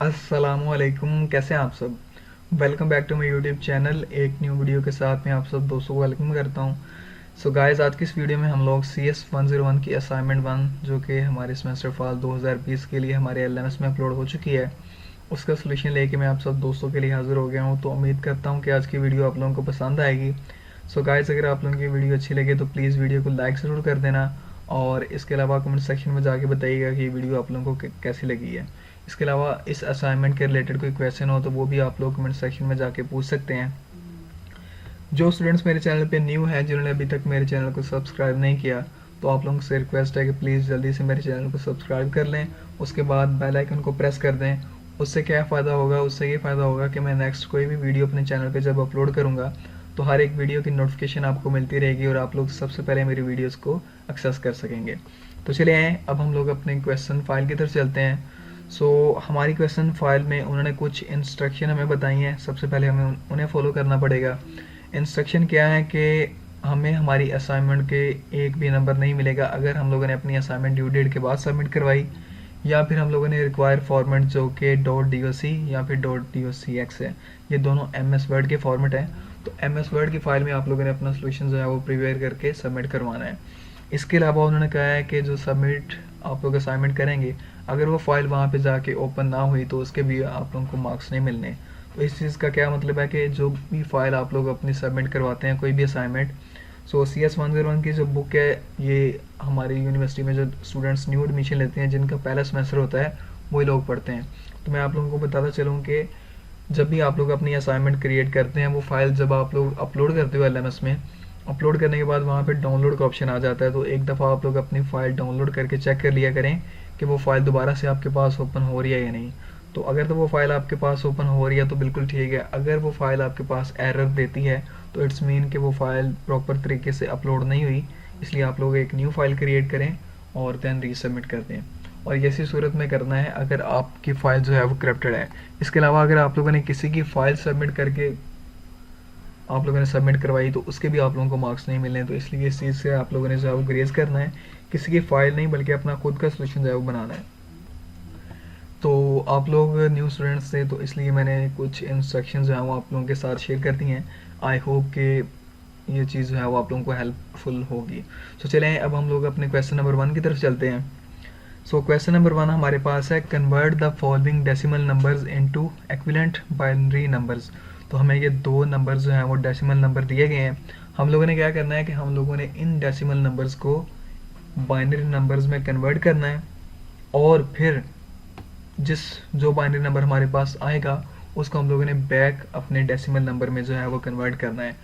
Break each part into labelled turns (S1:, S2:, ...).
S1: अस्सलामुअलैकुम, कैसे हैं आप सब। Welcome back to my YouTube channel. एक न्यू वीडियो के साथ मैं आप सब दोस्तों को वेलकम करता हूं। सो गाइस, आज की इस वीडियो में हम लोग CS 101 की असाइनमेंट 1 जो कि हमारे सेमेस्टर फॉल 2020 के लिए हमारे LMS में अपलोड हो चुकी है, उसका सोल्यूशन लेके मैं आप सब दोस्तों के लिए हाजिर हो गया हूं। तो उम्मीद करता हूं कि आज की वीडियो आप लोगों को पसंद आएगी। सो गाइस, अगर आप लोगों की वीडियो अच्छी लगे तो प्लीज़ वीडियो को लाइक ज़रूर कर देना, और इसके अलावा कमेंट सेक्शन में जाके बताइएगा कि वीडियो आप लोगों को कैसी लगी है। इसके अलावा इस असाइनमेंट के रिलेटेड कोई क्वेश्चन हो तो वो भी आप लोग कमेंट सेक्शन में जाके पूछ सकते हैं। जो स्टूडेंट्स मेरे चैनल पे न्यू हैं, जिन्होंने अभी तक मेरे चैनल को सब्सक्राइब नहीं किया, तो आप लोगों से रिक्वेस्ट है कि प्लीज़ जल्दी से मेरे चैनल को सब्सक्राइब कर लें। उसके बाद बेल आइकन को प्रेस कर दें। उससे क्या फ़ायदा होगा, उससे ये फ़ायदा होगा कि मैं नेक्स्ट कोई भी वीडियो अपने चैनल पे जब अपलोड करूँगा तो हर एक वीडियो की नोटिफिकेशन आपको मिलती रहेगी और आप लोग सबसे पहले मेरी वीडियोज़ को एक्सेस कर सकेंगे। तो चलिए अब हम लोग अपने क्वेश्चन फाइल की तरफ चलते हैं। हमारी क्वेश्चन फाइल में उन्होंने कुछ इंस्ट्रक्शन हमें बताई हैं। सबसे पहले हमें उन्हें फॉलो करना पड़ेगा। इंस्ट्रक्शन क्या है कि हमें हमारी असाइनमेंट के एक भी नंबर नहीं मिलेगा अगर हम लोगों ने अपनी असाइनमेंट ड्यू डेट के बाद सबमिट करवाई, या फिर हम लोगों ने रिक्वायर फॉर्मेट जो कि .doc या फिर .docx है। ये दोनों MS वर्ड के फॉर्मेट हैं। तो MS वर्ड की फाइल में आप लोगों ने अपना सोल्यूशन जो है वो प्रिपेयर करके सबमिट करवाना है। इसके अलावा उन्होंने कहा है कि जो सबमिट आप लोग असाइनमेंट करेंगे, अगर वो फाइल वहाँ पे जाके ओपन ना हुई तो उसके भी आप लोगों को मार्क्स नहीं मिलने। तो इस चीज़ का क्या मतलब है कि जो भी फाइल आप लोग अपनी सबमिट करवाते हैं, कोई भी असाइनमेंट, CS 101 की जो बुक है, ये हमारी यूनिवर्सिटी में जो स्टूडेंट्स न्यू एडमिशन लेते हैं, जिनका पहला सेमेस्टर होता है, वही लोग पढ़ते हैं। तो मैं आप लोगों को बताता चलूँ कि जब भी आप लोग अपनी असाइनमेंट क्रिएट करते हैं, वो फाइल जब आप लोग अपलोड करते हो LMS में, अपलोड करने के बाद वहाँ पे डाउनलोड का ऑप्शन आ जाता है। तो एक दफ़ा आप लोग अपनी फ़ाइल डाउनलोड करके चेक कर लिया करें कि वो फ़ाइल दोबारा से आपके पास ओपन हो रही है या नहीं। तो अगर तो वो फ़ाइल आपके पास ओपन हो रही है तो बिल्कुल ठीक है। अगर वो फ़ाइल आपके पास एरर देती है तो इट्स मीन कि वो फ़ाइल प्रॉपर तरीके से अपलोड नहीं हुई। इसलिए आप लोग एक न्यू फ़ाइल क्रिएट करें और देन रीसबमिट कर दें। और ऐसी सूरत में करना है अगर आपकी फ़ाइल जो है वो करप्टेड है। इसके अलावा अगर आप लोगों ने किसी की फ़ाइल सबमिट करके आप लोगों ने सबमिट करवाई तो उसके भी आप लोगों को मार्क्स नहीं मिलने। तो इसलिए इस चीज़ से आप लोगों ने जो है वो ग्रेज करना है। किसी की फ़ाइल नहीं बल्कि अपना खुद का सोल्यूशन जो है वो बनाना है। तो आप लोग न्यू स्टूडेंट्स थे तो इसलिए मैंने कुछ इंस्ट्रक्शन जो है वो आप लोगों के साथ शेयर कर दी हैं। आई होप कि ये चीज़ जो है वो आप लोगों को हेल्पफुल होगी। चलें अब हम लोग अपने क्वेश्चन नंबर 1 की तरफ चलते हैं। क्वेश्चन नंबर 1 हमारे पास है, convert the following decimal numbers into equivalent binary numbers. तो हमें ये दो नंबर जो हैं वो डेसिमल नंबर दिए गए हैं। हम लोगों ने क्या करना है कि हम लोगों ने इन डेसिमल नंबर्स को बाइनरी नंबर्स में कन्वर्ट करना है, और फिर जो बाइनरी नंबर हमारे पास आएगा उसको हम लोगों ने बैक अपने डेसिमल नंबर में जो है वो कन्वर्ट करना है।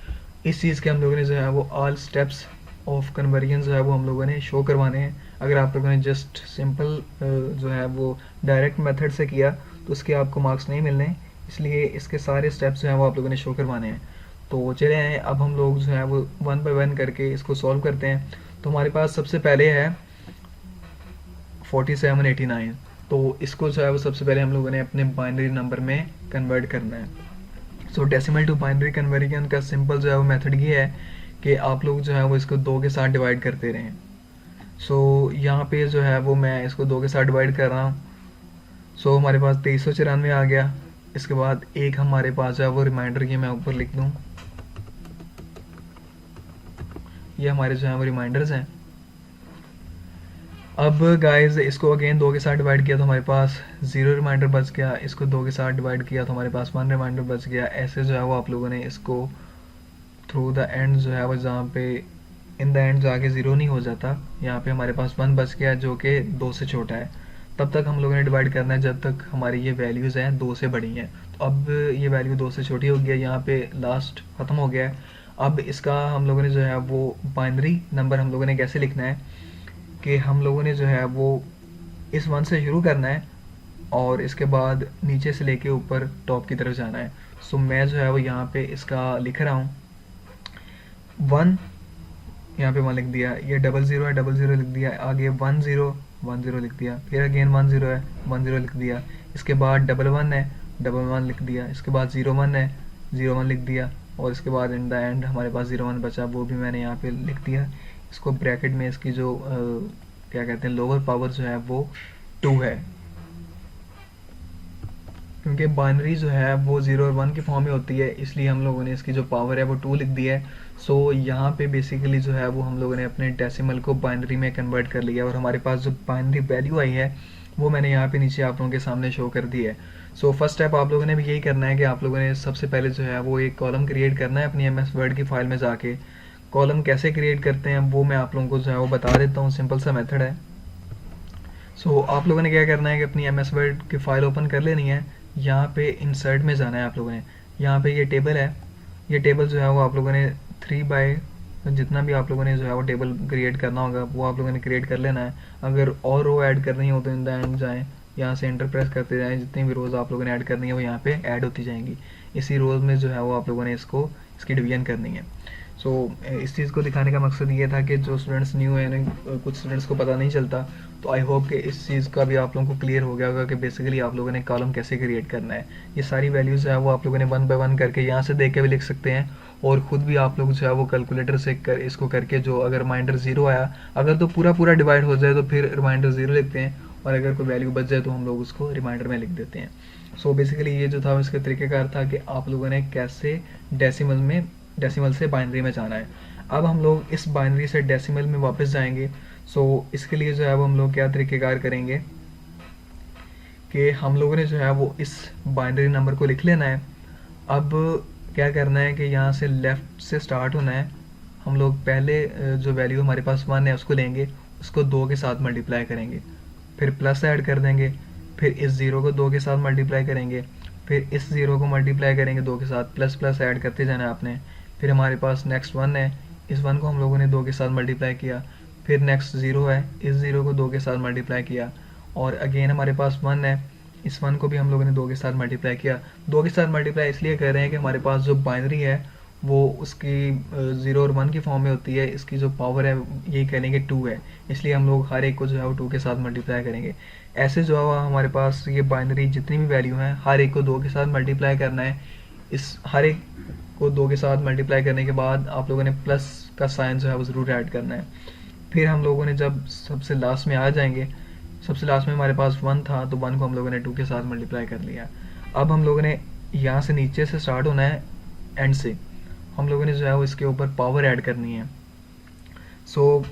S1: इस चीज़ के हम लोगों ने जो है वो ऑल स्टेप्स ऑफ कन्वर्जन जो है वो हम लोगों ने शो करवाने हैं। अगर आप लोगों ने जस्ट सिंपल जो है वो डायरेक्ट मेथड से किया तो उसके आपको मार्क्स नहीं मिलने, इसलिए इसके सारे स्टेप्स जो हैं वो आप लोगों ने शो करवाने हैं। तो चले आए अब हम लोग जो है वो 1 बाय 1 करके इसको सॉल्व करते हैं। तो हमारे पास सबसे पहले है 4789। तो इसको जो है वो सबसे पहले हम लोगों ने अपने बाइनरी नंबर में कन्वर्ट करना है। डेसिमल टू बाइनरी कन्वर्जन का सिंपल जो है वो मेथड ये है कि आप लोग जो है वो इसको 2 के साथ डिवाइड करते रहें। यहाँ पे जो है वो मैं इसको 2 के साथ डिवाइड कर रहा हूँ। हमारे पास 2394 आ गया। इसके बाद एक हमारे पास जो है वो रिमाइंडर, ये मैं ऊपर लिख दूँ, ये हमारे जो है वो रिमाइंडर्स हैं। अब गाइस इसको अगेन 2 के साथ डिवाइड किया तो हमारे पास 0 रिमाइंडर बच गया। इसको 2 के साथ डिवाइड किया तो हमारे पास 1 रिमाइंडर बच गया। ऐसे जो है वो आप लोगों ने इसको थ्रू द एंड जो है वो, जहाँ पे इन द एंड जाके 0 नहीं हो जाता, यहाँ पे हमारे पास 1 बच गया जो कि 2 से छोटा है। तब तक हम लोगों ने डिवाइड करना है जब तक हमारी ये वैल्यूज़ हैं 2 से बड़ी हैं। तो अब ये वैल्यू 2 से छोटी हो गई है, यहाँ पे लास्ट ख़त्म हो गया है। अब इसका हम लोगों ने जो है वो बाइनरी नंबर हम लोगों ने कैसे लिखना है कि हम लोगों ने जो है वो इस 1 से शुरू करना है और इसके बाद नीचे से लेके ऊपर टॉप की तरफ जाना है। मैं जो है वो यहाँ पे इसका लिख रहा हूँ 1, यहाँ पे 1 लिख दिया, ये 00 है 00 लिख दिया, आगे 10 लिख दिया, फिर अगेन 10 है 10 लिख दिया, इसके बाद 11 है 11 लिख दिया, इसके बाद 01 है 01 लिख दिया, और इसके बाद इन द एंड हमारे पास 01 बचा, वो भी मैंने यहाँ पे लिख दिया। इसको ब्रैकेट में इसकी जो क्या कहते हैं लोअर पावर जो है वो 2 है। क्योंकि बाइनरी जो है वो 0 और 1 की फॉर्म में होती है, इसलिए हम लोगों ने इसकी जो पावर है वो 2 लिख दी है। सो यहाँ पे बेसिकली जो है वो हम लोगों ने अपने डेसिमल को बाइनरी में कन्वर्ट कर लिया, और हमारे पास जो बाइनरी वैल्यू आई है वो मैंने यहाँ पे नीचे आप लोगों के सामने शो कर दी है। सो फर्स्ट स्टेप आप लोगों ने भी यही करना है कि आप लोगों ने सबसे पहले जो है वो एक कॉलम क्रिएट करना है अपनी MS वर्ड की फाइल में जाके। कॉलम कैसे क्रिएट करते हैं वो मैं आप लोगों को जो है वो बता देता हूँ, सिंपल सा मेथड है। सो आप लोगों ने क्या करना है कि अपनी MS वर्ड की फाइल ओपन कर लेनी है। यहाँ पे इंसर्ट में जाना है आप लोगों ने। यहाँ पे ये टेबल है, ये टेबल जो है वो आप लोगों ने 3 बाय जितना भी आप लोगों ने जो है वो टेबल क्रिएट करना होगा वो आप लोगों ने क्रिएट कर लेना है। अगर और रो ऐड करनी हो तो इन द एंड जाएँ, यहाँ से एंटर प्रेस करते जाएँ, जितनी भी रोज़ आप लोगों ने ऐड करनी है वो यहाँ पे ऐड होती जाएंगी। इसी रोज़ में जो है वो आप लोगों ने इसकी डिवीजन करनी है। सो इस चीज़ को दिखाने का मकसद ये था कि जो स्टूडेंट्स न्यू हैं, कुछ स्टूडेंट्स को पता नहीं चलता, तो आई होप कि इस चीज़ का भी आप लोगों को क्लियर हो गया होगा कि बेसिकली आप लोगों ने कॉलम कैसे क्रिएट करना है। ये सारी वैल्यूज़ है वो आप लोगों ने 1 बाय 1 करके यहाँ से देख के भी लिख सकते हैं, और ख़ुद भी आप लोग जो है वो कैलकुलेटर से इसको करके, जो अगर रिमाइंडर 0 आया, अगर तो पूरा डिवाइड हो जाए तो फिर रिमाइंडर 0 लिखते हैं, और अगर कोई वैल्यू बच जाए तो हम लोग उसको रिमाइंडर में लिख देते हैं। सो बेसिकली ये जो था इसका तरीक़ेकार था कि आप लोगों ने कैसे डेसिमल से बाइनरी में जाना है। अब हम लोग इस बाइनरी से डेसिमल में वापस जाएंगे। सो इसके लिए जो है वो हम लोग क्या तरीक़ेकार करेंगे कि हम लोगों ने जो है वो इस बाइनरी नंबर को लिख लेना है। अब क्या करना है कि यहाँ से लेफ़्ट से स्टार्ट होना है। हम लोग पहले जो वैल्यू हमारे पास 1 है उसको लेंगे, उसको 2 के साथ मल्टीप्लाई करेंगे, फिर प्लस ऐड कर देंगे, फिर इस 0 को 2 के साथ मल्टीप्लाई करेंगे, फिर इस 0 को मल्टीप्लाई करेंगे 2 के साथ, प्लस ऐड करते जाना आपने। फिर हमारे पास नेक्स्ट 1 है, इस 1 को हम लोगों ने 2 के साथ मल्टीप्लाई किया, फिर नेक्स्ट 0 है, इस 0 को 2 के साथ मल्टीप्लाई किया, और अगेन हमारे पास 1 है, इस 1 को भी हम लोगों ने 2 के साथ मल्टीप्लाई किया। 2 के साथ मल्टीप्लाई इसलिए कर रहे हैं कि हमारे पास जो बाइनरी है वो उसकी 0 और 1 की फॉर्म में होती है, इसकी जो पावर है यही कह लेंगे 2 है, इसलिए हम लोग हर एक को जो है वो 2 के साथ मल्टीप्लाई करेंगे। ऐसे जो है हमारे पास ये बाइनरी जितनी भी वैल्यू हैं हर एक को 2 के साथ मल्टीप्लाई करना है। इस हर एक को 2 के साथ मल्टीप्लाई करने के बाद आप लोगों ने प्लस का साइन जो है वो ज़रूर ऐड करना है। फिर हम लोगों ने जब सबसे लास्ट में आ जाएंगे, सबसे लास्ट में हमारे पास 1 था तो 1 को हम लोगों ने 2 के साथ मल्टीप्लाई कर लिया। अब हम लोगों ने यहाँ से नीचे से स्टार्ट होना है, एंड से हम लोगों ने जो है वो इसके ऊपर पावर ऐड करनी है। सो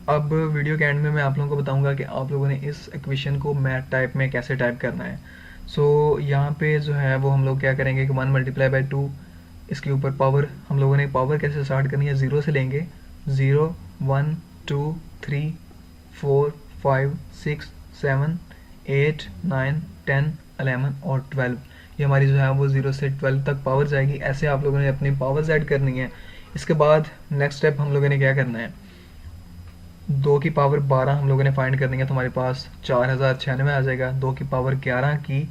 S1: अब वीडियो के एंड में मैं आप लोगों को बताऊंगा कि आप लोगों ने इस इक्वेशन को मैथ टाइप में कैसे टाइप करना है। सो यहाँ पे जो है वो हम लोग क्या करेंगे कि 1 मल्टीप्लाई बाई 2, इसके ऊपर पावर, हम लोगों ने पावर कैसे स्टार्ट करनी है, 0 से लेंगे, 0 1 2 3 4 5 6 7 8 9 10 11 और 12, ये हमारी जो है वो 0 से 12 तक पावर जाएगी। ऐसे आप लोगों ने अपनी पावर्स ऐड करनी है। इसके बाद नेक्स्ट स्टेप हम लोगों ने क्या करना है, 2 की पावर 12 हम लोगों ने फाइंड करनी है, तो हमारे पास 4096 आ जाएगा। 2 की पावर 11 की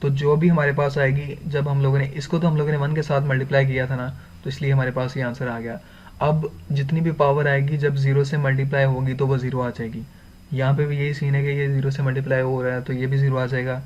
S1: तो जो भी हमारे पास आएगी, जब हम लोगों ने इसको तो हम लोगों ने 1 के साथ मल्टीप्लाई किया था ना, तो इसलिए हमारे पास ये आंसर आ गया। अब जितनी भी पावर आएगी जब 0 से मल्टीप्लाई होगी तो वो 0 आ जाएगी। यहाँ पे भी यही सीन है कि ये 0 से मल्टीप्लाई हो रहा है तो ये भी 0 आ जाएगा।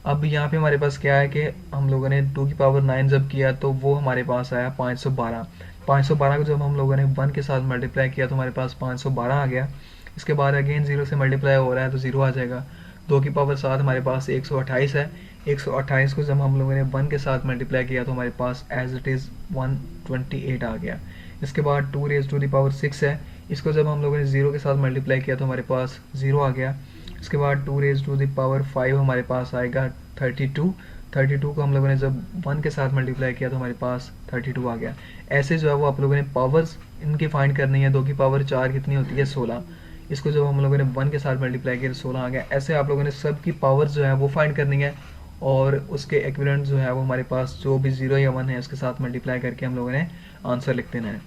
S1: अब यहाँ पे हमारे पास क्या है कि हम लोगों ने 2 की पावर 9 जब किया तो वो हमारे पास आया 512। 512 को जब हम लोगों ने 1 के साथ मल्टीप्लाई किया तो हमारे पास 512 आ गया। इसके बाद अगेन 0 से मल्टीप्लाई हो रहा है तो 0 आ जाएगा। 2 की पावर 7 हमारे पास 128 है। 128 को जब हम लोगों ने 1 के साथ मल्टीप्लाई किया तो हमारे पास एज इट इज़ 128 आ गया। इसके बाद 2 रेज़ टू द पावर 6 है, इसको जब हम लोगों ने 0 के साथ मल्टीप्लाई किया तो हमारे पास 0 आ गया। इसके बाद 2 रेज़ टू द पावर 5 हमारे पास आएगा 32। 32 को हम लोगों ने जब 1 के साथ मल्टीप्लाई किया तो हमारे पास 32 आ गया। ऐसे जो है वो आप लोगों ने पावर्स इनकी फाइंड करनी है। 2 की पावर 4 कितनी होती है, 16। इसको जब हम लोगों ने 1 के साथ मल्टीप्लाई किया तो 16 आ गया। ऐसे आप लोगों ने सब की पावर्स जो है वो फाइंड करनी है, और उसके इक्विवेलेंट जो है वो हमारे पास जो भी 0 या 1 है उसके साथ मल्टीप्लाई करके हम लोगों ने आंसर लिख देना है।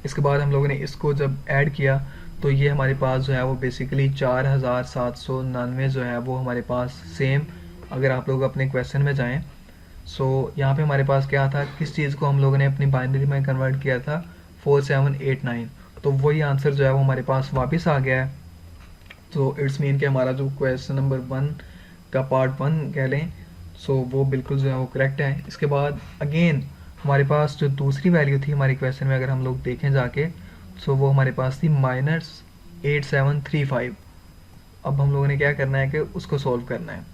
S1: इसके बाद हम लोगों ने इसको जब ऐड किया तो ये हमारे पास जो है वो बेसिकली 4799 जो है वो हमारे पास सेम, अगर आप लोग अपने क्वेश्चन में जाएं। सो यहाँ पे हमारे पास क्या था, किस चीज़ को हम लोगों ने अपनी बाइनरी में कन्वर्ट किया था, 4789, तो वही आंसर जो है वो हमारे पास वापस आ गया है। तो इट्स मीन कि हमारा जो क्वेश्चन नंबर 1 का पार्ट 1 कह लें, सो वो बिल्कुल जो है वो करेक्ट है। इसके बाद अगेन हमारे पास जो दूसरी वैल्यू थी हमारे क्वेश्चन में, अगर हम लोग देखें जाके, सो वो हमारे पास थी -8735। अब हम लोगों ने क्या करना है कि उसको सॉल्व करना है।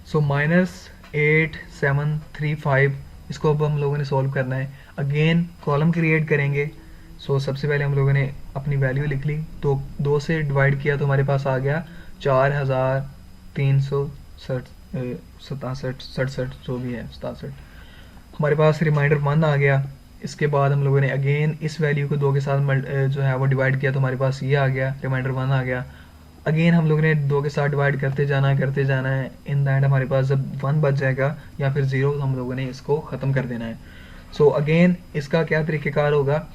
S1: सो -8735 इसको अब हम लोगों ने सॉल्व करना है। अगेन कॉलम क्रिएट करेंगे। सो सबसे पहले हम लोगों ने अपनी वैल्यू लिख ली, तो 2 से डिवाइड किया तो हमारे पास आ गया 4367 जो भी है 67। हमारे पास रिमाइंडर 1 आ गया। इसके बाद हम लोगों ने अगेन इस वैल्यू को 2 के साथ जो है वो डिवाइड किया तो हमारे पास ये आ गया, रिमाइंडर 1 आ गया। अगेन हम लोगों ने 2 के साथ डिवाइड करते जाना है। इन द एंड हमारे पास जब 1 बच जाएगा या फिर 0 तो हम लोगों ने इसको ख़त्म कर देना है। सो अगेन इसका क्या तरीक़ेकार होगा,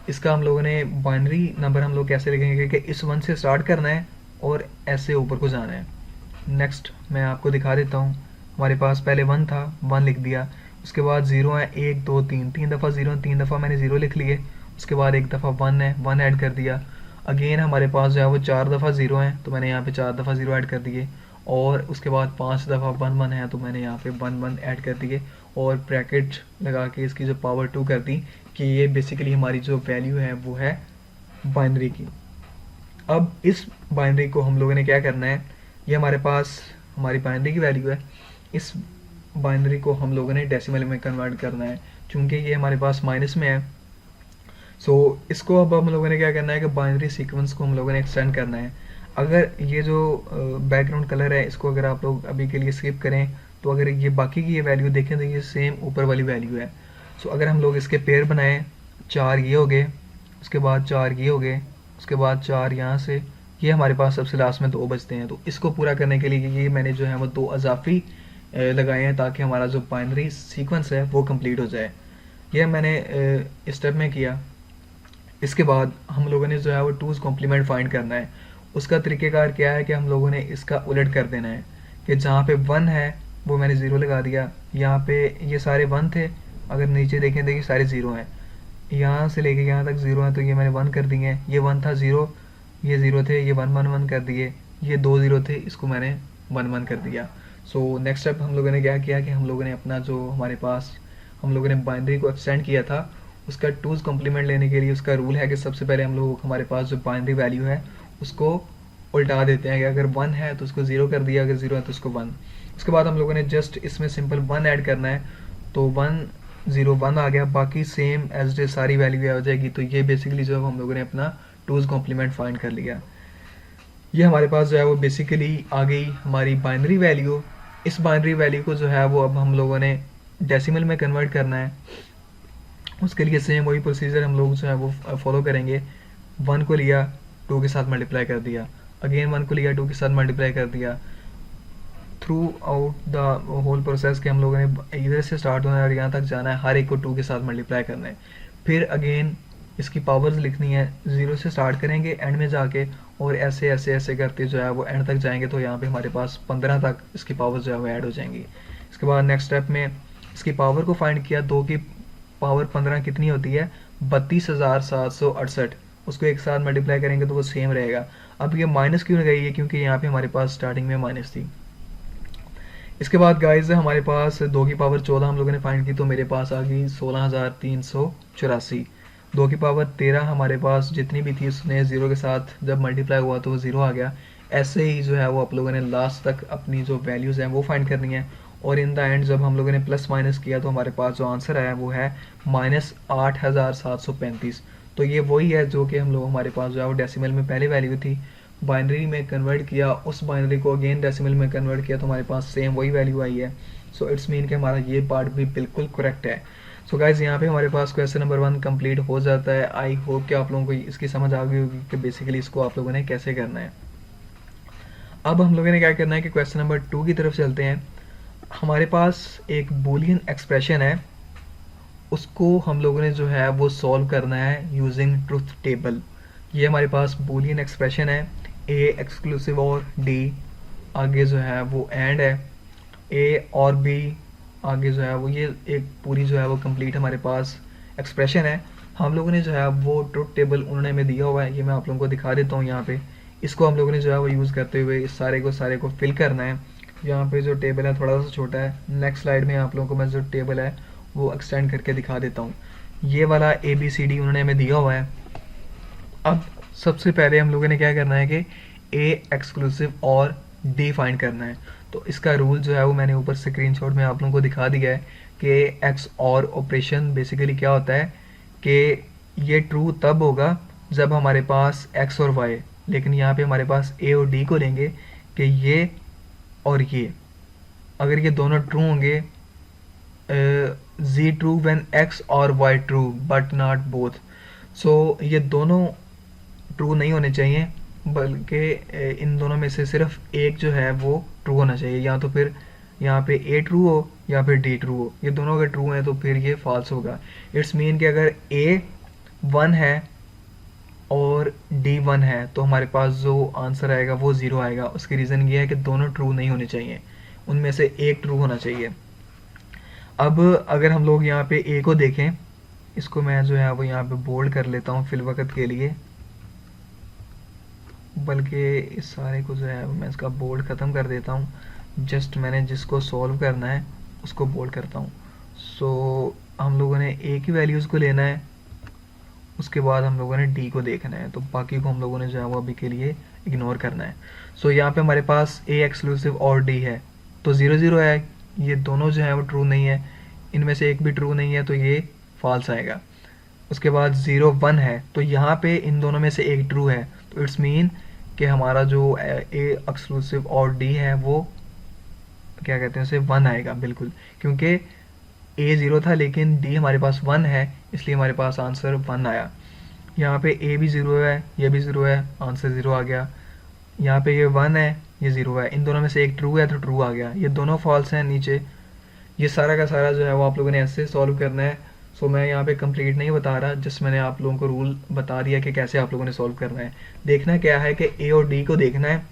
S1: इसका हम लोगों ने बाइनरी नंबर हम लोग कैसे लिखेंगे कि इस 1 से स्टार्ट करना है और ऐसे ऊपर को जाना है। नेक्स्ट मैं आपको दिखा देता हूँ। हमारे पास पहले 1 था, 1 लिख दिया। उसके बाद 0 है, 1 2 3, 3 दफ़ा 0, 3 दफ़ा मैंने 0 लिख लिए। उसके बाद एक दफ़ा 1 है, 1 ऐड कर दिया। अगेन हमारे पास जो है वो 4 दफ़ा 0 है तो मैंने यहाँ पे 4 दफ़ा 0 ऐड कर दिए। और उसके बाद 5 दफ़ा 1 1 है तो मैंने यहाँ पे 1 1 ऐड कर दिए और ब्रैकेट लगा के इसकी जो पावर 2 कर दी कि ये बेसिकली हमारी जो वैल्यू है वो है बाइनरी की। अब इस बाइनरी को हम लोगों ने क्या करना है, ये हमारे पास हमारी बाइनरी की वैल्यू है। इस बाइनरी को हम लोगों ने डेसिमल में कन्वर्ट करना है क्योंकि ये हमारे पास माइनस में है। सो इसको अब हम लोगों ने क्या करना है कि बाइनरी सीक्वेंस को हम लोगों ने एक्सटेंड करना है। अगर ये जो बैकग्राउंड कलर है इसको अगर आप लोग अभी के लिए स्किप करें तो अगर ये बाकी की ये वैल्यू देखें तो ये सेम ऊपर वाली वैल्यू है। सो अगर हम लोग इसके पेयर बनाएं, 4 ये हो गए, उसके बाद 4 ये हो गए, उसके बाद 4 यहाँ से, ये हमारे पास सबसे लास्ट में 2 बचते हैं। तो इसको पूरा करने के लिए ये मैंने जो है वो 2 अजाफी लगाए हैं ताकि हमारा जो बाइनरी सीक्वेंस है वो कंप्लीट हो जाए। ये मैंने स्टेप में किया। इसके बाद हम लोगों ने जो है वो 2's कॉम्प्लीमेंट फाइंड करना है। उसका तरीक़ेकार क्या है कि हम लोगों ने इसका उलट कर देना है कि जहाँ पे 1 है वो मैंने 0 लगा दिया। यहाँ पे ये सारे 1 थे, अगर नीचे देखें तो ये सारे 0 हैं। यहाँ से लेके यहाँ तक 0 है तो ये मैंने 1 कर दिए हैं। ये 1 था 0, ये 0 थे, ये 1 1 1 कर दिए। ये 2 0 थे, इसको मैंने 1 1 कर दिया। सो नेक्स्ट स्टेप हम लोगों ने क्या किया कि हम लोगों ने अपना जो हमारे पास हम लोगों ने बाइनरी को एक्सटेंड किया था उसका 2's कॉम्प्लीमेंट लेने के लिए उसका रूल है कि सबसे पहले हम लोग हमारे पास जो बाइनरी वैल्यू है उसको उल्टा देते हैं कि अगर 1 है तो उसको 0 कर दिया, अगर 0 है तो उसको 1। उसके बाद हम लोगों ने जस्ट इसमें सिंपल 1 ऐड करना है तो 1 0 1 आ गया, बाकी सेम एज डे सारी वैल्यू आ जाएगी। तो ये बेसिकली जो है हम लोगों ने अपना 2's कॉम्प्लीमेंट फाइंड कर लिया। ये हमारे पास जो है वो बेसिकली आ गई हमारी बाइनरी वैल्यू। इस बाइनरी वैल्यू को जो है वो अब हम लोगों ने डेसिमल में कन्वर्ट करना है। उसके लिए सेम वही प्रोसीजर हम लोग जो है वो फॉलो करेंगे। 1 को लिया, 2 के साथ मल्टीप्लाई कर दिया, अगेन 1 को लिया, 2 के साथ मल्टीप्लाई कर दिया। Throughout the whole process के हम लोगों ने इधर से स्टार्ट होना है और यहाँ तक जाना है, हर एक को 2 के साथ मल्टीप्लाई करना है। फिर अगेन इसकी पावर्स लिखनी है, 0 से स्टार्ट करेंगे एंड में जाके और ऐसे ऐसे ऐसे करते जो है वो एंड तक जाएंगे तो यहाँ पे हमारे पास 15 तक इसकी पावर जो है वो ऐड हो जाएंगी। इसके बाद नेक्स्ट स्टेप में इसकी पावर को फाइंड किया, 2 की पावर 15 कितनी होती है 32,768। उसको एक साथ मल्टीप्लाई करेंगे तो वो सेम रहेगा। अब ये माइनस क्यों गई है, क्योंकि यहाँ पे हमारे पास स्टार्टिंग में माइनस थी। इसके बाद गाइज हमारे पास 2 की पावर 14 हम लोगों ने फाइंड की तो मेरे पास आ गई 16,384। 2 की पावर 13 हमारे पास जितनी भी थी उसने 0 के साथ जब मल्टीप्लाई हुआ तो वो 0 आ गया। ऐसे ही जो है वो आप लोगों ने लास्ट तक अपनी जो वैल्यूज़ हैं वो फाइंड करनी है और इन द एंड जब हम लोगों ने प्लस माइनस किया तो हमारे पास जो आंसर आया वो है -8,735। तो ये वही है जो कि हम लोग हमारे पास जो है वो डेसिमल में पहले वैल्यू थी, बाइनरी में कन्वर्ट किया, उस बाइनरी को अगेन डेसिमल में कन्वर्ट किया तो हमारे पास सेम वही वैल्यू आई है। सो इट्स मीन कि हमारा ये पार्ट भी बिल्कुल करेक्ट है। सो गाइज यहाँ पे हमारे पास क्वेश्चन नंबर 1 कंप्लीट हो जाता है। आई होप कि आप लोगों को इसकी समझ आ गई होगी कि बेसिकली इसको आप लोगों ने कैसे करना है। अब हम लोगों ने क्या करना है कि क्वेश्चन नंबर 2 की तरफ चलते हैं। हमारे पास एक बूलियन एक्सप्रेशन है, उसको हम लोगों ने जो है वो सॉल्व करना है यूजिंग ट्रुथ टेबल। ये हमारे पास बूलियन एक्सप्रेशन है, ए एक्सक्लूसिव और डी, आगे जो है वो एंड है, ए और बी, आगे जो है वो ये एक पूरी जो है वो कंप्लीट हमारे पास एक्सप्रेशन है। हम लोगों ने जो है वो ट्रुथ टेबल उन्होंने में दिया हुआ है, ये मैं आप लोगों को दिखा देता हूँ यहाँ पे। इसको हम लोगों ने जो है वो यूज़ करते हुए इस सारे को फिल करना है। यहाँ पे जो टेबल है थोड़ा सा छोटा है, नेक्स्ट स्लाइड में आप लोगों को मैं जो टेबल है वो एक्सटेंड करके दिखा देता हूँ। ये वाला ABCD उन्होंने हमें दिया हुआ है। अब सबसे पहले हम लोगों ने क्या करना है कि ए एक्सक्लूसिव और डी फाइंड करना है। तो इसका रूल जो है वो मैंने ऊपर स्क्रीनशॉट में आप लोगों को दिखा दिया है कि एक्स और ऑपरेशन बेसिकली क्या होता है कि ये ट्रू तब होगा जब हमारे पास एक्स और वाई, लेकिन यहाँ पे हमारे पास ए और डी को लेंगे कि ये और ये, अगर ये दोनों ट्रू होंगे, जी ट्रू व्हेन एक्स और Y true but not both, so ये दोनों ट्रू नहीं होने चाहिए, बल्कि इन दोनों में से सिर्फ एक जो है वो ट्रू होना चाहिए, या तो फिर यहाँ पे ए ट्रू हो या फिर डी ट्रू हो। ये दोनों अगर ट्रू हैं तो फिर ये फॉल्स होगा। इट्स मीन कि अगर ए 1 है और डी 1 है तो हमारे पास जो आंसर आएगा वो 0 आएगा। उसकी रीज़न ये है कि दोनों ट्रू नहीं होने चाहिए, उनमें से एक ट्रू होना चाहिए। अब अगर हम लोग यहाँ पे ए को देखें, इसको मैं जो है वो यहाँ पे बोल्ड कर लेता हूँ फिल वक्त के लिए, बल्कि इस सारे को जो है मैं इसका बोल्ड ख़त्म कर देता हूँ। जस्ट मैंने जिसको सॉल्व करना है उसको बोल्ड करता हूँ। सो हम लोगों ने ए की वैल्यूज़ को लेना है, उसके बाद हम लोगों ने डी को देखना है, तो बाकी को हम लोगों ने जो है वो अभी के लिए इग्नोर करना है। सो यहाँ पे हमारे पास ए एक्सक्लूसिव और डी है, तो 0 0 है, ये दोनों जो है वो ट्रू नहीं है, इनमें से एक भी ट्रू नहीं है तो ये फॉल्स आएगा। उसके बाद 0 1 है, तो यहाँ पे इन दोनों में से एक ट्रू है, तो इट्स मीन कि हमारा जो ए एक्सक्लूसिव और डी है वो क्या कहते हैं उसे 1 आएगा बिल्कुल, क्योंकि ए 0 था लेकिन डी हमारे पास 1 है, इसलिए हमारे पास आंसर 1 आया। यहाँ पे ए भी 0 है, ये भी 0 है, आंसर 0 आ गया। यहाँ पे ये 1 है, ये 0 है, इन दोनों में से एक ट्रू है तो ट्रू आ गया। ये दोनों फॉल्स हैं नीचे। ये सारा का सारा जो है वो आप लोगों ने ऐसे सॉल्व करना है। सो मैं यहाँ पे कंप्लीट नहीं बता रहा, जस्ट मैंने आप लोगों को रूल बता दिया कि कैसे आप लोगों ने सॉल्व करना है। देखना क्या है कि ए और डी को देखना है,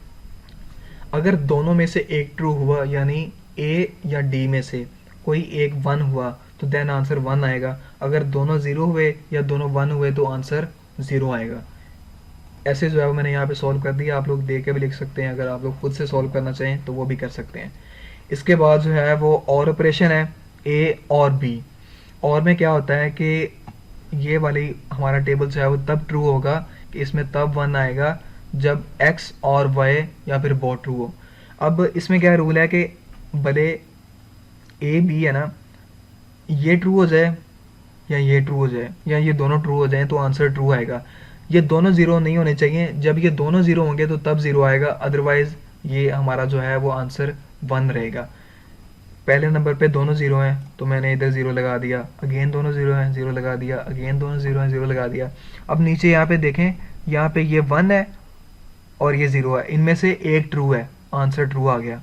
S1: अगर दोनों में से एक ट्रू हुआ, यानी ए या डी में से कोई एक 1 हुआ तो देन आंसर 1 आएगा। अगर दोनों 0 हुए या दोनों 1 हुए तो आंसर 0 आएगा। ऐसे जो है वो मैंने यहाँ पे सॉल्व कर दिया, आप लोग देख के भी लिख सकते हैं, अगर आप लोग खुद से सॉल्व करना चाहें तो वो भी कर सकते हैं। इसके बाद जो है वो और ऑपरेशन है ए और बी। और में क्या होता है कि ये वाली हमारा टेबल जो है वो तब ट्रू होगा कि इसमें तब 1 आएगा जब x और y या फिर बोथ ट्रू हो। अब इसमें क्या रूल है कि भले ए बी है ना, ये ट्रू हो जाए या ये ट्रू हो जाए या ये दोनों ट्रू हो जाएं तो आंसर ट्रू आएगा। ये दोनों 0 नहीं होने चाहिए, जब ये दोनों 0 होंगे तो तब 0 आएगा, अदरवाइज ये हमारा जो है वो आंसर 1 रहेगा। पहले नंबर पे दोनों 0 हैं तो मैंने इधर 0 लगा दिया, अगेन दोनों 0 हैं 0 लगा दिया, अगेन दोनों 0 हैं 0 लगा दिया। अब नीचे यहाँ पे देखें, यहाँ पे ये 1 है और ये 0 है, इनमें से एक ट्रू है, आंसर ट्रू आ गया।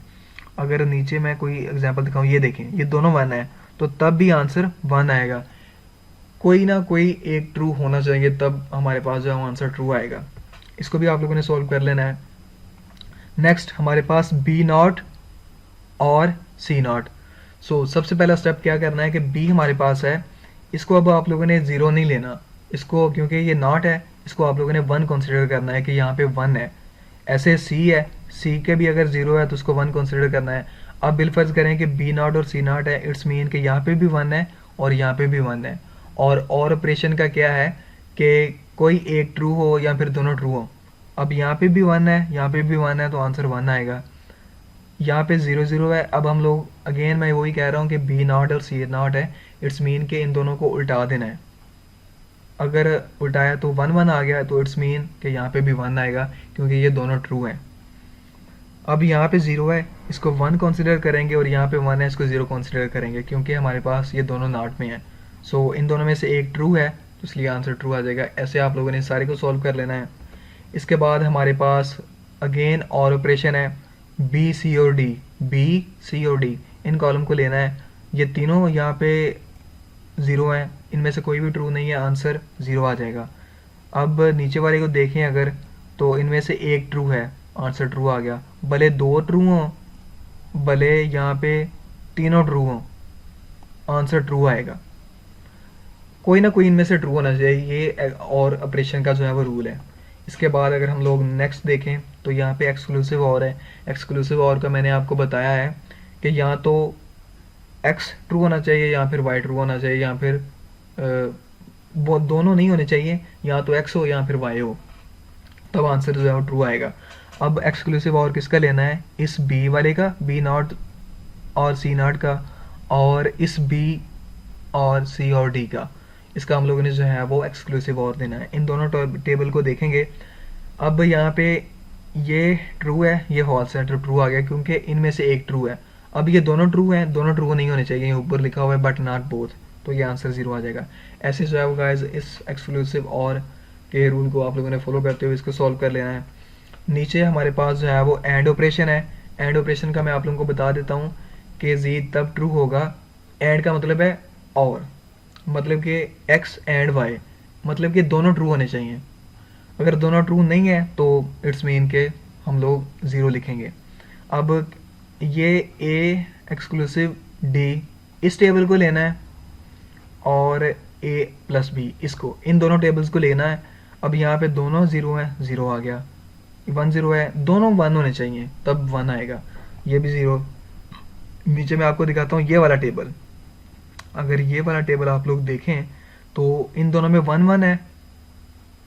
S1: अगर नीचे मैं कोई एग्जांपल दिखाऊं, ये देखें ये दोनों 1 है तो तब भी आंसर 1 आएगा। कोई ना कोई एक ट्रू होना चाहिए तब हमारे पास जो आंसर ट्रू आएगा। इसको भी आप लोगों ने सॉल्व कर लेना है। नेक्स्ट हमारे पास बी नॉट और सी नॉट। सो सबसे पहला स्टेप क्या करना है कि बी हमारे पास है, इसको अब आप लोगों ने 0 नहीं लेना, इसको क्योंकि ये नॉट है इसको आप लोगों ने 1 कंसिडर करना है कि यहाँ पे 1 है। ऐसे सी है, सी के भी अगर 0 है तो उसको 1 कंसिडर करना है। अब बिलफर्ज करें कि बी नॉट और सी नॉट है, इट्स मीन कि यहाँ पे भी 1 है और यहाँ पे भी 1 है। और ऑपरेशन का क्या है कि कोई एक ट्रू हो या फिर दोनों ट्रू हो। अब यहाँ पे भी 1 है, यहाँ पे भी 1 है तो आंसर 1 आएगा। यहाँ पे 0 0 है। अब हम लोग अगेन मैं वही कह रहा हूँ कि बी नॉट और सी नॉट है, इट्स मीन कि इन दोनों को उल्टा देना है। अगर उल्टाया तो 1 1 आ गया तो इट्स मीन कि यहाँ पे भी 1 आएगा क्योंकि ये दोनों ट्रू हैं। अब यहाँ पे 0 है, इसको 1 कंसिडर करेंगे और यहाँ पे 1 है, इसको 0 कंसिडर करेंगे क्योंकि हमारे पास ये दोनों नॉट में है। सो इन दोनों में से एक ट्रू है तो इसलिए आंसर ट्रू आ जाएगा। ऐसे आप लोगों ने सारे को सॉल्व कर लेना है। इसके बाद हमारे पास अगेन और ऑपरेशन है बी सी और डी। बी सी और डी इन कॉलम को लेना है, ये तीनों यहाँ पे 0 हैं, इनमें से कोई भी ट्रू नहीं है, आंसर 0 आ जाएगा। अब नीचे वाले को देखें अगर, तो इनमें से एक ट्रू है, आंसर ट्रू आ गया। भले 2 ट्रू हों, भले यहाँ पे तीनों ट्रू हों, आंसर ट्रू आएगा। कोई ना कोई इनमें से ट्रू होना चाहिए, ये और ऑपरेशन का जो है वो रूल है। इसके बाद अगर हम लोग नेक्स्ट देखें तो यहाँ पे एक्सक्लूसिव और है। एक्सक्लूसिव और का मैंने आपको बताया है कि यहाँ तो एक्स ट्रू होना चाहिए या फिर वाई ट्रू होना चाहिए, या फिर वो दोनों नहीं होने चाहिए, या तो एक्स हो या फिर वाई हो, तब आंसर जो है वो ट्रू आएगा। अब एक्सक्लूसिव और किसका लेना है, इस बी वाले का, बी नॉट और सी नॉट का, और इस बी और सी और डी का, इसका हम लोगों ने जो है वो एक्सक्लूसिव और देना है। इन दोनों टेबल को देखेंगे। अब यहाँ पे ये ट्रू है, ये फॉल्स है, ट्रू आ गया क्योंकि इनमें से एक ट्रू है। अब ये दोनों ट्रू हैं, दोनों ट्रू नहीं होने चाहिए, ऊपर लिखा हुआ है बट नॉट बोथ, तो ये आंसर 0 आ जाएगा। ऐसे जो है वो गाइस इस एक्सक्लूसिव और के रूल को आप लोगों ने फॉलो करते हुए इसको सॉल्व कर लेना है। नीचे हमारे पास जो है वो एंड ऑपरेशन है। एंड ऑपरेशन का मैं आप लोगों को बता देता हूँ कि जी तब ट्रू होगा, एंड का मतलब है और, मतलब कि x एंड y, मतलब कि दोनों ट्रू होने चाहिए। अगर दोनों ट्रू नहीं है तो इट्स मीन के हम लोग 0 लिखेंगे। अब ये a एक्सक्लूसिव d इस टेबल को लेना है और a प्लस b इसको, इन दोनों टेबल्स को लेना है। अब यहाँ पे दोनों 0 है, 0 आ गया, 1 0 है, दोनों 1 होने चाहिए तब 1 आएगा, ये भी 0। नीचे मैं आपको दिखाता हूँ ये वाला टेबल। अगर ये वाला टेबल आप लोग देखें तो इन दोनों में 1 1 है,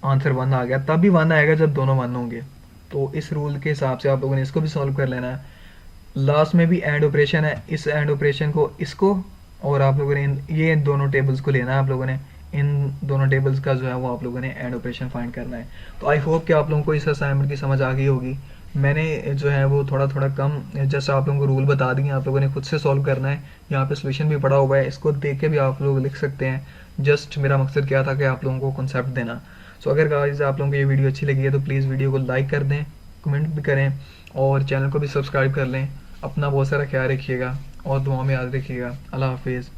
S1: आंसर 1 आ गया, तब भी 1 आएगा जब दोनों 1 होंगे। तो इस रूल के हिसाब से आप लोगों ने इसको भी सॉल्व कर लेना है। लास्ट में भी एंड ऑपरेशन है, इस एंड ऑपरेशन को इसको और आप लोगों ने ये दोनों टेबल्स को लेना है। आप लोगों ने इन दोनों टेबल्स का जो है वो आप लोगों ने एंड ऑपरेशन फाइंड करना है। तो आई होप कि आप लोगों को इस असाइनमेंट की समझ आ गई होगी। मैंने जो है वो थोड़ा थोड़ा कम जैसे आप लोगों को रूल बता दिए, आप लोगों ने खुद से सॉल्व करना है। यहाँ पे सोल्यूशन भी पड़ा हुआ है, इसको देख के भी आप लोग लिख सकते हैं। जस्ट मेरा मकसद क्या था कि आप लोगों को कॉन्सेप्ट देना। सो अगर गाइस आप लोगों को ये वीडियो अच्छी लगी है तो प्लीज़ वीडियो को लाइक कर दें, कमेंट भी करें और चैनल को भी सब्सक्राइब कर लें। अपना बहुत सारा ख्याल रखिएगा और दुआ में याद रखिएगा। अल्लाह हाफिज़।